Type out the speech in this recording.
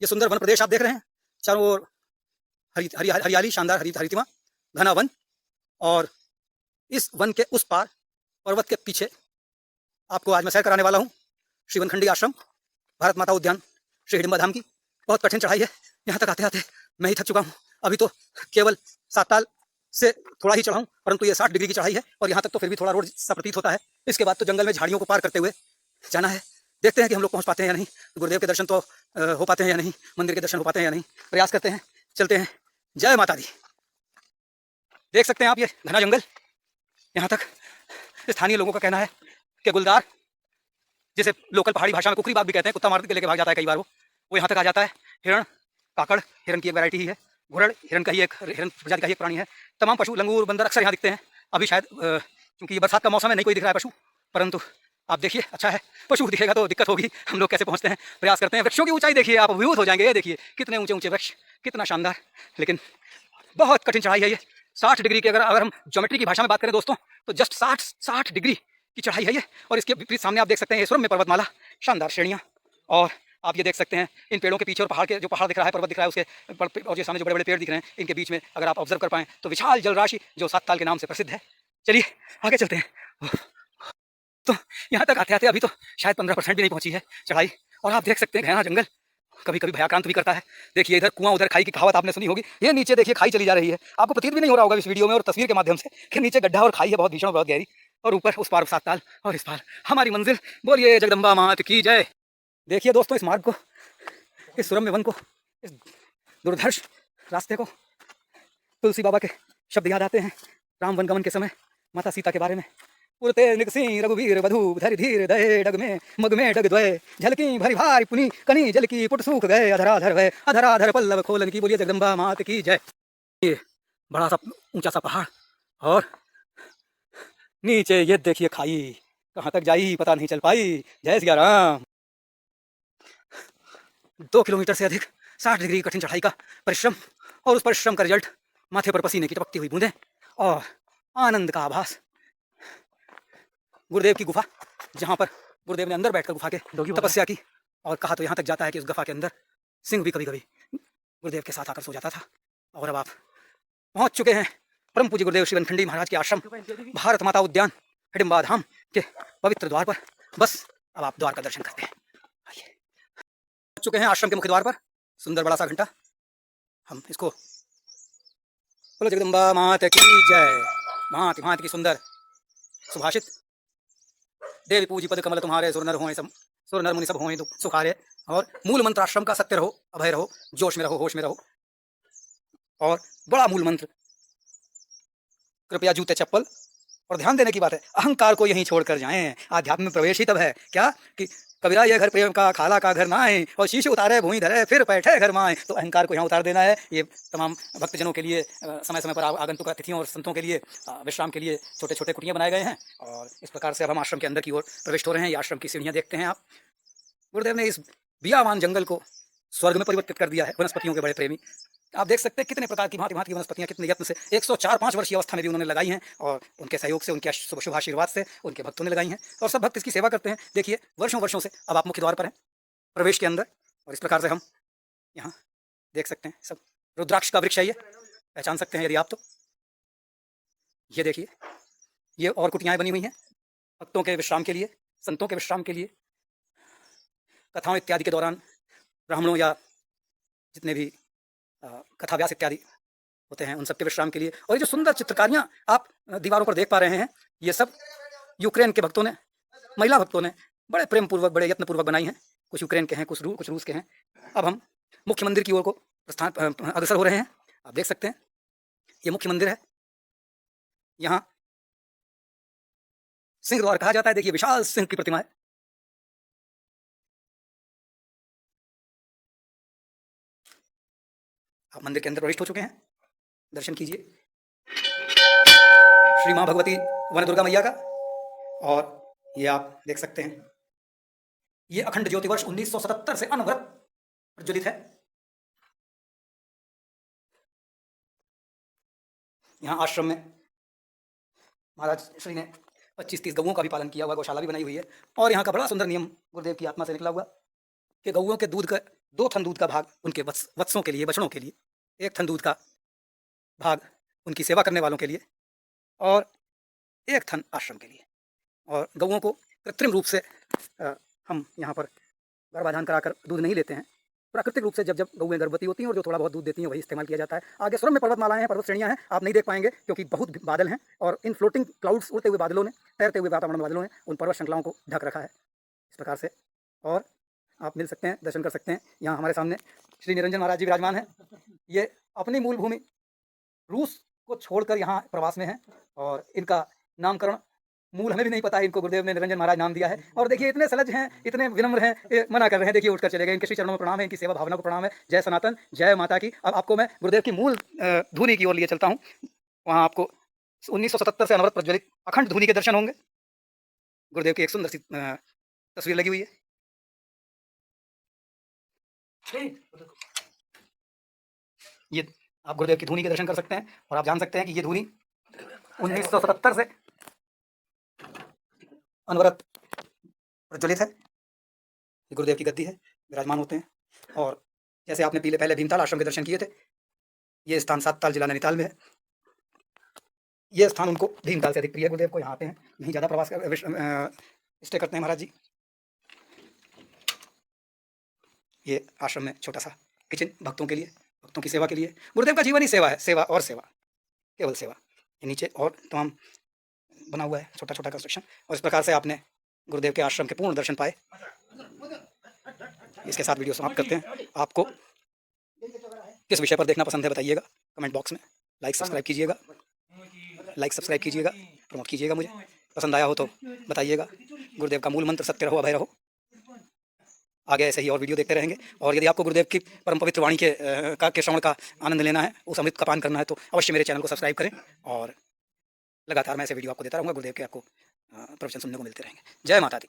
ये सुंदर वन प्रदेश आप देख रहे हैं, चारों ओर हरियाली, शानदार हरितिमा, घना वन। और इस वन के उस पार पर्वत के पीछे आपको आज मैं सैर कराने वाला हूँ श्री वनखंडी आश्रम, भारत माता उद्यान, श्री हिडिंबा धाम की। बहुत कठिन चढ़ाई है, यहाँ तक आते आते मैं ही थक चुका हूँ। अभी तो केवल 7 ताल से थोड़ा ही चढ़ा हूँ, परंतु ये 60 डिग्री की चढ़ाई है और यहाँ तक तो फिर भी थोड़ा रोड सा प्रतीत होता है। इसके बाद तो जंगल में झाड़ियों को पार करते हुए जाना है। देखते हैं कि हम लोग पहुँच पाते हैं या नहीं, गुरुदेव के दर्शन तो हो पाते हैं या नहीं, मंदिर के दर्शन हो पाते हैं या नहीं। प्रयास करते हैं, चलते हैं। जय माता दी। देख सकते हैं आप ये घना जंगल। यहाँ तक स्थानीय लोगों का कहना है कि गुलदार, जिसे लोकल पहाड़ी भाषा में कुकरी बाग भी कहते हैं, कुत्ता मार के लेके भाग जाता है कई बार, वो यहाँ तक आ जाता है। हिरण, काकड़, हिरण की एक वैरायटी ही है। घुरड़ हिरण का ही एक, हिरण प्रजाति का ही एक प्राणी है। तमाम पशु, लंगूर, बंदर अक्सर यहाँ दिखते हैं। अभी शायद क्योंकि ये बरसात का मौसम है, नहीं कोई दिख रहा है पशु, परंतु आप देखिए, अच्छा है। पशु दिखेगा तो दिक्कत होगी, हम लोग कैसे पहुँचते हैं, प्रयास करते हैं। वृक्षों की ऊंचाई देखिए, आप अभिभूत हो जाएंगे। ये देखिए कितने ऊंचे ऊंचे वृक्ष, कितना शानदार। लेकिन बहुत कठिन चढ़ाई है ये। 60 डिग्री की अगर हम ज्योमेट्री की भाषा में बात करें दोस्तों, तो जस्ट 60 डिग्री की चढ़ाई है ये। और इसके विपरीत सामने आप देख सकते हैं ये सुरम्य पर्वतमाला, शानदार श्रेणियाँ। और आप ये देख सकते हैं इन पेड़ों के पीछे, और पहाड़ के जो पहाड़ दिख रहा है, पर्वत दिख रहा है उसके, और ये सामने जो बड़े बड़े पेड़ दिख रहे हैं, इनके बीच में अगर आप ऑब्जर्व कर पाएँ तो विशाल जलराशि जो 7 ताल के नाम से प्रसिद्ध है। चलिए आगे चलते हैं। तो यहाँ तक आते आते अभी तो शायद 15% भी नहीं पहुँची है चढ़ाई। और आप देख सकते हैं घना जंगल कभी कभी भयाक्रांत भी करता है। देखिए इधर कुआं उधर खाई की कहावत आपने सुनी होगी। ये नीचे देखिए खाई चली जा रही है, आपको प्रतीत भी नहीं हो रहा होगा इस वीडियो में और तस्वीर के माध्यम से कि नीचे गड्ढा और खाई है, बहुत भीषण और बहुत गहरी। और ऊपर उस पार 7 ताल और इस पार हमारी मंजिल। बोलिए जगदम्बा मात की जय। देखिए दोस्तों इस मार्ग को, इस सुरम्य वन को, इस दुर्धर्ष रास्ते को, तुलसी बाबा के शब्द याद आते हैं राम वन गमन के समय माता सीता के बारे में। उड़ते निकसी रघुवीर वधु धरि धीर दहे डग में मग में डग द्वय झलकी भरी भारी पुनी कनी जल की पुट सूख गए अधराधर भय अधराधर पल्लव खोलन की। बोलिए जगदम्बा मात की जय। ये बड़ा सा ऊंचा सा पहाड़ और नीचे ये देखिए खाई, कहाँ तक जाई पता नहीं चल पाई। जय सिया राम। 2 किलोमीटर से अधिक 60 डिग्री कठिन चढ़ाई का परिश्रम, और उस परिश्रम का रिजल्ट माथे पर पसीने की टपकती हुई बूंदें और आनंद का आभास। गुरुदेव की गुफा, जहाँ पर गुरुदेव ने अंदर बैठकर गुफा के तपस्या की, और कहा तो यहाँ तक जाता है कि उस गुफा के अंदर सिंह भी कभी कभी गुरुदेव के साथ आकर सो जाता था। और अब आप पहुँच चुके हैं परम पूज्य गुरुदेव श्री वनखंडी महाराज के आश्रम, भारत माता उद्यान, हिडिंबा धाम के पवित्र द्वार पर। बस अब आप द्वार का दर्शन करते हैं। आइए, पहुँच चुके हैं आश्रम के मुख्य द्वार पर। सुंदर बड़ा सा घंटा, हम इसको बोलो जगदम्बा मात की जय। भांति भांति की सुंदर सुभाषित, देवी पूजी पद कमल तुम्हारे, सुर नर होए सब, सुर नर मुनि सब होए सुखारे। और मूल मंत्र आश्रम का सत्य रहो, अभय रहो, जोश में रहो, होश में रहो। और बड़ा मूल मंत्र, कृपया जूते चप्पल, और ध्यान देने की बात है, अहंकार को यहीं छोड़कर जाएं। आध्यात्म में प्रवेश ही तब है क्या कि कबीरा ये घर प्रेम का, खाला का घर ना आए, और शीश उतारे भूमि धरे, फिर बैठे घर माए। तो अहंकार को यहाँ उतार देना है। ये तमाम भक्तजनों के लिए, समय समय पर आगंतुक अतिथियों और संतों के लिए विश्राम के लिए छोटे छोटे कुटियाँ बनाए गए हैं। और इस प्रकार से अब हम आश्रम के अंदर की ओर प्रविष्ट हो रहे हैं। ये आश्रम की सीढ़ियाँ देखते हैं आप। गुरुदेव ने इस बियावान जंगल को स्वर्ग में परिवर्तित कर दिया है। वनस्पतियों के बड़े प्रेमी, आप देख सकते हैं कितने प्रकार की भांति भांति की वनस्पतियाँ कितने यत्न से 104-5 वर्ष की अवस्था में भी उन्होंने लगाई हैं, और उनके सहयोग से, उनके शुभ आशीर्वाद से उनके भक्तों ने लगाई हैं, और सब भक्त इसकी सेवा करते हैं। देखिए वर्षों वर्षों से अब आप मुख्य द्वार पर हैं, प्रवेश के अंदर, और इस प्रकार से हम यहाँ देख सकते हैं। सब रुद्राक्ष का वृक्ष है, ये पहचान सकते हैं यदि आप तो। ये देखिए ये और कुटियाएँ बनी हुई हैं भक्तों के विश्राम के लिए, संतों के विश्राम के लिए, कथाओं इत्यादि के दौरान ब्राह्मणों या जितने भी कथा व्यास इत्यादि होते हैं उन सबके विश्राम के लिए। और ये जो सुंदर चित्रकारियाँ आप दीवारों पर देख पा रहे हैं, ये सब यूक्रेन के भक्तों ने, महिला भक्तों ने बड़े प्रेम पूर्वक, बड़े यत्न पूर्वक बनाई हैं। कुछ यूक्रेन के हैं, कुछ रूस के हैं। अब हम मुख्य मंदिर की ओर को प्रस्थान अग्रसर हो रहे हैं। आप देख सकते हैं ये मुख्य मंदिर है। यहाँ सिंह द्वार कहा जाता है। देखिए विशाल सिंह की प्रतिमा है। आप मंदिर के अंदर प्रविष्ट हो चुके हैं, दर्शन कीजिए श्री मां भगवती वन दुर्गा मैया का। और ये आप देख सकते हैं ये अखंड ज्योति वर्ष 1977 से अनवरत प्रज्वलित है। यहाँ आश्रम में महाराज श्री ने 25-30 गौओं का भी पालन किया हुआ, गौशाला भी बनाई हुई है। और यहाँ का बड़ा सुंदर नियम गुरुदेव की आत्मा से निकला हुआ कि गौओं के दूध का 2 थन दूध का भाग उनके वत्सों के लिए, बछड़ों के लिए, 1 थन दूध का भाग उनकी सेवा करने वालों के लिए और 1 थन आश्रम के लिए। और गौओं को कृत्रिम रूप से हम यहाँ पर गर्भाधान कराकर दूध नहीं लेते हैं। प्राकृतिक रूप से जब जब गौएँ गर्भवती होती हैं और जो थोड़ा बहुत दूध देती हैं वही इस्तेमाल किया जाता है। आगे स्वर्ग में पर्वतमालाएँ हैं, पर्वत श्रेणियाँ हैं, आप नहीं देख पाएंगे क्योंकि बहुत बादल हैं और इन फ्लोटिंग क्लाउड्स, उड़ते हुए बादलों ने, तैरते हुए वातावरण बादलों ने उन पर्वत श्रृंखलाओं को ढक रखा है इस प्रकार से। और आप मिल सकते हैं, दर्शन कर सकते हैं। यहाँ हमारे सामने श्री निरंजन महाराज जी विराजमान हैं। ये अपनी मूल भूमि रूस को छोड़कर यहाँ प्रवास में हैं और इनका नामकरण मूल हमें भी नहीं पता है, इनको गुरुदेव ने निरंजन महाराज नाम दिया है। और देखिए इतने सलज हैं, इतने विनम्र हैं, ये मना कर रहे हैं, देखिए उठकर चले गए। इनके श्री चरणों में प्रणाम है, इनकी सेवा भावना को प्रणाम है। जय सनातन, जय माता की। अब आपको मैं गुरुदेव की मूल धुनी की ओर लिए चलता हूँ। वहाँ आपको 1977 से अनवरत प्रज्वलित अखंड धुनी के दर्शन होंगे। गुरुदेव की एक सुंदर सी तस्वीर लगी हुई है। ये आप गुरुदेव की धुनी के दर्शन कर सकते हैं और आप जान सकते हैं कि ये धुनी 1977 से अनवरत प्रज्वलित है। ये गुरुदेव की गद्दी है, विराजमान होते हैं। और जैसे आपने पहले भीमताल आश्रम के दर्शन किए थे, ये स्थान सातताल जिला नैनीताल में है। ये स्थान उनको भीमताल से अधिक प्रिय है गुरुदेव को, यहाँ आते हैं, यहीं ज़्यादा प्रवास स्टे करते हैं महाराज जी। ये आश्रम में छोटा सा किचन भक्तों के लिए, भक्तों की सेवा के लिए। गुरुदेव का जीवन ही सेवा है, सेवा और सेवा, केवल सेवा। ये नीचे और तमाम बना हुआ है, छोटा छोटा कंस्ट्रक्शन। और इस प्रकार से आपने गुरुदेव के आश्रम के पूर्ण दर्शन पाए। इसके साथ वीडियो समाप्त करते हैं। आपको किस विषय पर देखना पसंद है बताइएगा कमेंट बॉक्स में। लाइक सब्सक्राइब कीजिएगा, प्रमोट कीजिएगा मुझे। पसंद आया हो तो बताइएगा। गुरुदेव का मूल मंत्र सत्य रहो, अभय रहो। आगे ऐसे ही और वीडियो देखते रहेंगे। और यदि आपको गुरुदेव की परम पवित्र वाणी के श्रवण का आनंद लेना है, उस अमृत का पान करना है, तो अवश्य मेरे चैनल को सब्सक्राइब करें। और लगातार मैं ऐसे वीडियो आपको देता रहूँगा। गुरुदेव के आपको प्रवचन सुनने को मिलते रहेंगे। जय माता दी।